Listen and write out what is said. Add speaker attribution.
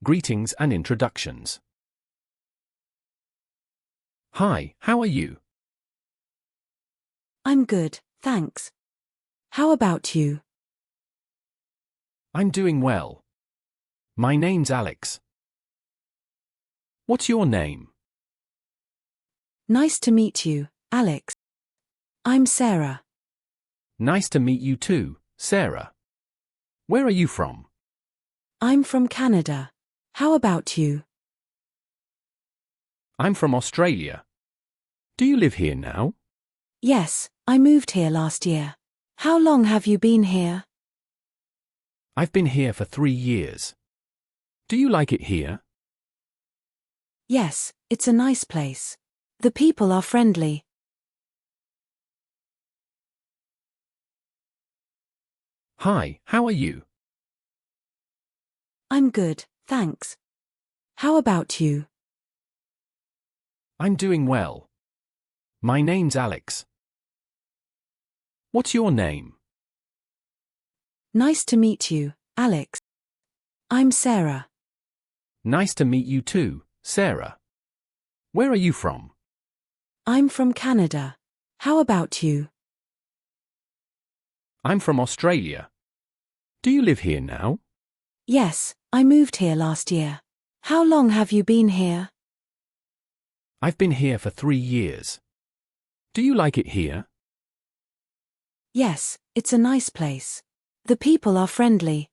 Speaker 1: Greetings and introductions. Hi, how are you?
Speaker 2: I'm good, thanks. How about you?
Speaker 1: I'm doing well. My name's Alex. What's your name?
Speaker 2: Nice to meet you, Alex. I'm Sarah.
Speaker 1: Nice to meet you too, Sarah. Where are you from?
Speaker 2: I'm from Canada. How about you?
Speaker 1: I'm from Australia. Do you live here now?
Speaker 2: Yes, I moved here last year. How long have you been here?
Speaker 1: I've been here for 3 years. Do you like it here?
Speaker 2: Yes, it's a nice place. The people are friendly.
Speaker 1: Hi, how are you?
Speaker 2: I'm good, thanks. How about you?
Speaker 1: I'm doing well. My name's Alex. What's your name?
Speaker 2: Nice to meet you, Alex. I'm Sarah.
Speaker 1: Nice to meet you too, Sarah. Where are you from?
Speaker 2: I'm from Canada. How about you?
Speaker 1: I'm from Australia. Do you live here now?
Speaker 2: Yes, I moved here last year. How long have you been here?
Speaker 1: I've been here for 3 years. Do you like it here?
Speaker 2: Yes, it's a nice place. The people are friendly.